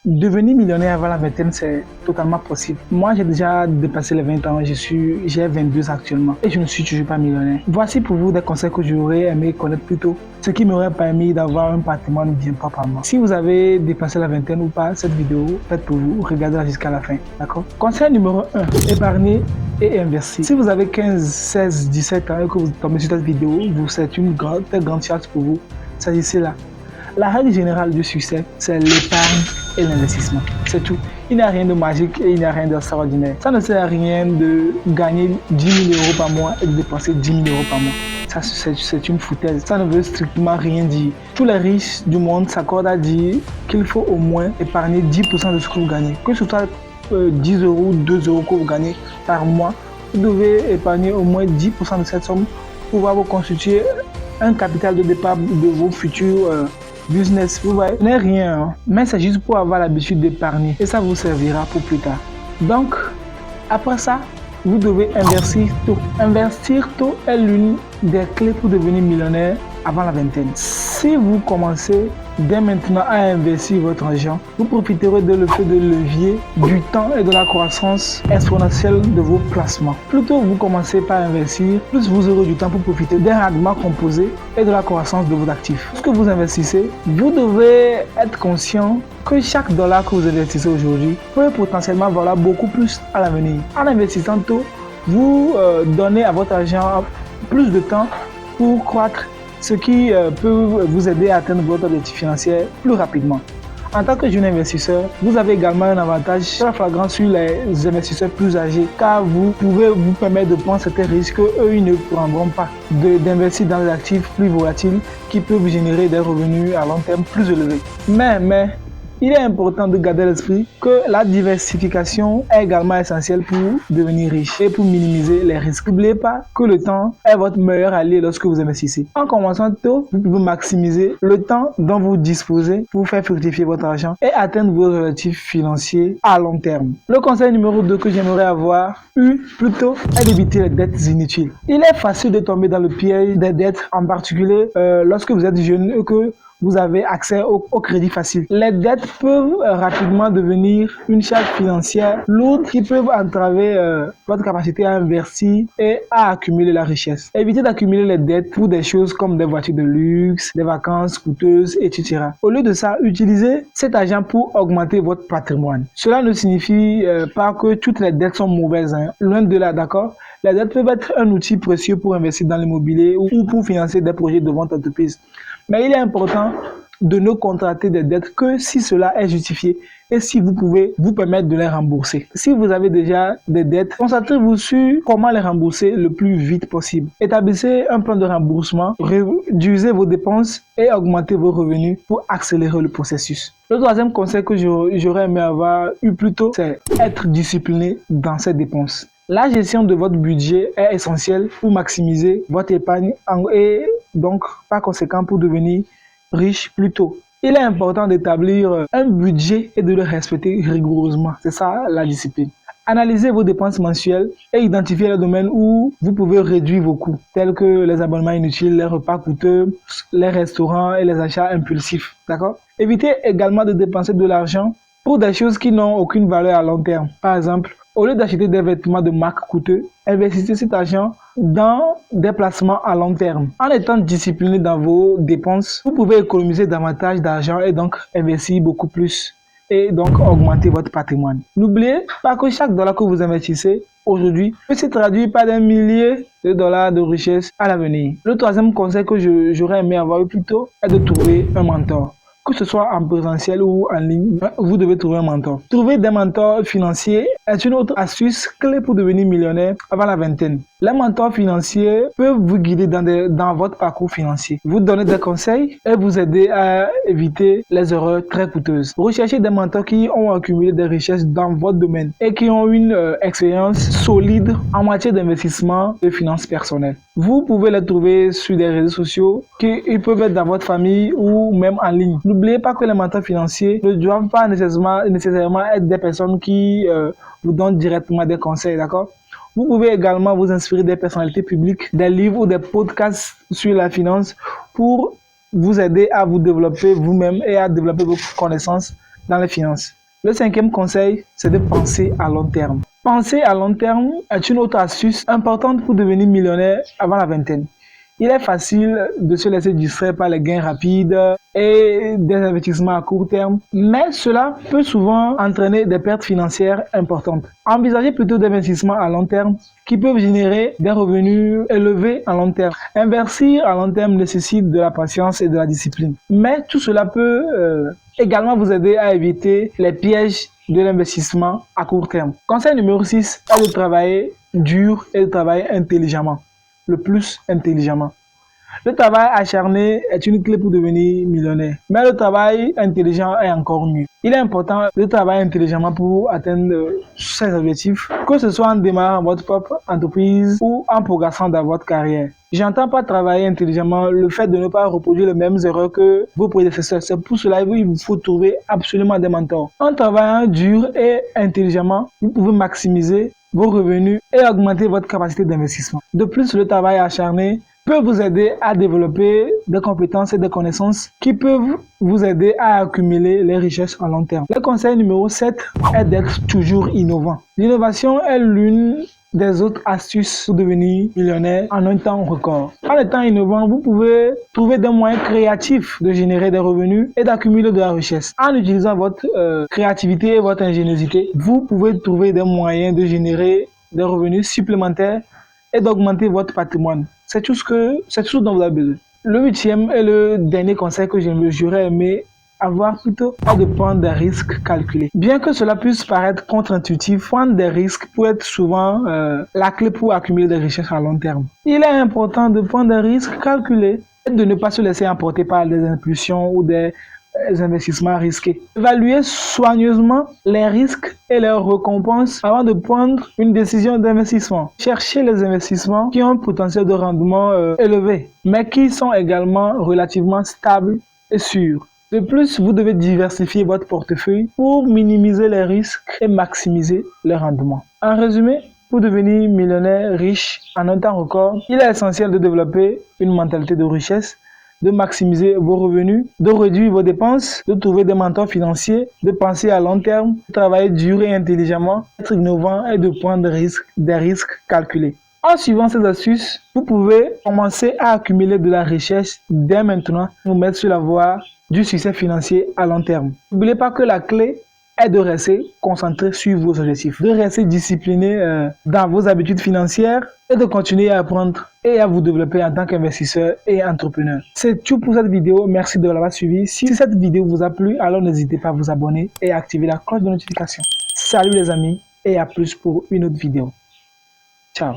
Devenir millionnaire avant la vingtaine, c'est totalement possible. Moi, j'ai déjà dépassé les 20 ans, j'ai 22 actuellement et je ne suis toujours pas millionnaire. Voici pour vous des conseils que j'aurais aimé connaître plus tôt, ce qui m'aurait permis d'avoir un patrimoine bien propre à moi. Si vous avez dépassé la vingtaine ou pas, cette vidéo, faites pour vous, regardez-la jusqu'à la fin, d'accord? Conseil numéro 1, épargner et investir. Si vous avez 15, 16, 17 ans et que vous tombez sur cette vidéo, c'est une très grande chance pour vous. S'agissait là. La règle générale du succès, c'est l'épargne et l'investissement. C'est tout. Il n'y a rien de magique et il n'y a rien d'extraordinaire. Ça ne sert à rien de gagner 10 000 euros par mois et de dépenser 10 000 euros par mois. Ça, c'est une foutaise. Ça ne veut strictement rien dire. Tous les riches du monde s'accordent à dire qu'il faut au moins épargner 10% de ce que vous gagnez. Que ce soit 10 euros, 2 euros que vous gagnez par mois, vous devez épargner au moins 10% de cette somme pour pouvoir vous constituer un capital de départ de vos futurs business. Vous voyez, ce n'est rien, hein, mais c'est juste pour avoir l'habitude d'épargner et ça vous servira pour plus tard. Donc, après ça, vous devez investir tôt. Investir tôt est l'une des clés pour devenir millionnaire avant la vingtaine. Si vous commencez dès maintenant à investir votre argent, vous profiterez de l'effet de levier du temps et de la croissance exponentielle de vos placements. Plus tôt vous commencez par investir, plus vous aurez du temps pour profiter des rendements composés et de la croissance de vos actifs. Lorsque vous investissez, vous devez être conscient que chaque dollar que vous investissez aujourd'hui peut potentiellement valoir beaucoup plus à l'avenir. En investissant tôt, vous donnez à votre argent plus de temps pour croître, ce qui peut vous aider à atteindre votre objectif financier plus rapidement. En tant que jeune investisseur, vous avez également un avantage très flagrant sur les investisseurs plus âgés, car vous pouvez vous permettre de prendre certains risques qu'eux ils ne prendront pas, d'investir dans des actifs plus volatiles qui peuvent générer des revenus à long terme plus élevés. Mais il est important de garder à l'esprit que la diversification est également essentielle pour devenir riche et pour minimiser les risques. N'oubliez pas que le temps est votre meilleur allié lorsque vous investissez. En commençant tôt, vous pouvez maximiser le temps dont vous disposez pour faire fructifier votre argent et atteindre vos objectifs financiers à long terme. Le conseil numéro 2 que j'aimerais avoir eu plus tôt est d'éviter les dettes inutiles. Il est facile de tomber dans le piège des dettes, en particulier lorsque vous êtes jeune et que vous avez accès au crédit facile. Les dettes peuvent rapidement devenir une charge financière lourde qui peuvent entraver votre capacité à investir et à accumuler la richesse. Évitez d'accumuler les dettes pour des choses comme des voitures de luxe, des vacances coûteuses, etc. Au lieu de ça, utilisez cet argent pour augmenter votre patrimoine. Cela ne signifie pas que toutes les dettes sont mauvaises, hein. Loin de là, d'accord? Les dettes peuvent être un outil précieux pour investir dans l'immobilier ou pour financer des projets de votre entreprise. Mais il est important de ne contracter des dettes que si cela est justifié et si vous pouvez vous permettre de les rembourser. Si vous avez déjà des dettes, concentrez-vous sur comment les rembourser le plus vite possible. Établissez un plan de remboursement, réduisez vos dépenses et augmentez vos revenus pour accélérer le processus. Le troisième conseil que j'aurais aimé avoir eu plus tôt, c'est être discipliné dans ses dépenses. La gestion de votre budget est essentielle pour maximiser votre épargne et donc par conséquent pour devenir riche plus tôt. Il est important d'établir un budget et de le respecter rigoureusement. C'est ça la discipline. Analysez vos dépenses mensuelles et identifiez les domaines où vous pouvez réduire vos coûts, tels que les abonnements inutiles, les repas coûteux, les restaurants et les achats impulsifs. D'accord? Évitez également de dépenser de l'argent pour des choses qui n'ont aucune valeur à long terme. Par exemple, au lieu d'acheter des vêtements de marque coûteux, investissez cet argent dans des placements à long terme. En étant discipliné dans vos dépenses, vous pouvez économiser davantage d'argent et donc investir beaucoup plus et donc augmenter votre patrimoine. N'oubliez pas que chaque dollar que vous investissez aujourd'hui peut se traduire par des milliers de dollars de richesse à l'avenir. Le troisième conseil que j'aurais aimé avoir eu plus tôt est de trouver un mentor. Que ce soit en présentiel ou en ligne, vous devez trouver un mentor. Trouver des mentors financiers est une autre astuce clé pour devenir millionnaire avant la vingtaine. Les mentors financiers peuvent vous guider dans votre parcours financier, vous donner des conseils et vous aider à éviter les erreurs très coûteuses. Recherchez des mentors qui ont accumulé des richesses dans votre domaine et qui ont une expérience solide en matière d'investissement et de finances personnelles. Vous pouvez les trouver sur les réseaux sociaux, ils peuvent être dans votre famille ou même en ligne. N'oubliez pas que les mentors financiers ne doivent pas nécessairement être des personnes qui vous donnent directement des conseils, d'accord? Vous pouvez également vous inspirer des personnalités publiques, des livres ou des podcasts sur la finance pour vous aider à vous développer vous-même et à développer vos connaissances dans les finances. Le cinquième conseil, c'est de penser à long terme. Penser à long terme est une autre astuce importante pour devenir millionnaire avant la vingtaine. Il est facile de se laisser distraire par les gains rapides et des investissements à court terme, mais cela peut souvent entraîner des pertes financières importantes. Envisagez plutôt des investissements à long terme qui peuvent générer des revenus élevés à long terme. Investir à long terme nécessite de la patience et de la discipline, mais tout cela peut également vous aider à éviter les pièges de l'investissement à court terme. Conseil numéro 6 est de travailler dur et de travailler intelligemment. Le plus intelligemment. Le travail acharné est une clé pour devenir millionnaire, mais le travail intelligent est encore mieux. Il est important de travailler intelligemment pour atteindre ses objectifs, que ce soit en démarrant votre propre entreprise ou en progressant dans votre carrière. J'entends pas travailler intelligemment le fait de ne pas reproduire les mêmes erreurs que vos prédécesseurs. C'est pour cela qu'il vous faut trouver absolument des mentors. En travaillant dur et intelligemment, vous pouvez maximiser vos revenus et augmenter votre capacité d'investissement. De plus, le travail acharné peut vous aider à développer des compétences et des connaissances qui peuvent vous aider à accumuler les richesses à long terme. Le conseil numéro 7 est d'être toujours innovant. L'innovation est l'une des autres astuces pour devenir millionnaire en un temps record. En étant innovant, vous pouvez trouver des moyens créatifs de générer des revenus et d'accumuler de la richesse. En utilisant votre créativité et votre ingéniosité, vous pouvez trouver des moyens de générer des revenus supplémentaires et d'augmenter votre patrimoine. C'est tout ce dont vous avez besoin. Le huitième et le dernier conseil que j'aurais aimé avoir plutôt est de prendre des risques calculés. Bien que cela puisse paraître contre-intuitif, prendre des risques peut être souvent la clé pour accumuler des richesses à long terme. Il est important de prendre des risques calculés et de ne pas se laisser emporter par des impulsions ou des investissements risqués. Évaluez soigneusement les risques et leurs récompenses avant de prendre une décision d'investissement. Cherchez les investissements qui ont un potentiel de rendement élevé, mais qui sont également relativement stables et sûrs. De plus, vous devez diversifier votre portefeuille pour minimiser les risques et maximiser les rendements. En résumé, pour devenir millionnaire riche en un temps record, il est essentiel de développer une mentalité de richesse, de maximiser vos revenus, de réduire vos dépenses, de trouver des mentors financiers, de penser à long terme, de travailler dur et intelligemment, d'être innovant et de prendre des risques calculés. En suivant ces astuces, vous pouvez commencer à accumuler de la richesse dès maintenant, vous mettre sur la voie du succès financier à long terme. N'oubliez pas que la clé est de rester concentré sur vos objectifs, de rester discipliné dans vos habitudes financières et de continuer à apprendre et à vous développer en tant qu'investisseur et entrepreneur. C'est tout pour cette vidéo. Merci de l'avoir suivi. Si cette vidéo vous a plu, alors n'hésitez pas à vous abonner et à activer la cloche de notification. Salut les amis et à plus pour une autre vidéo. Ciao.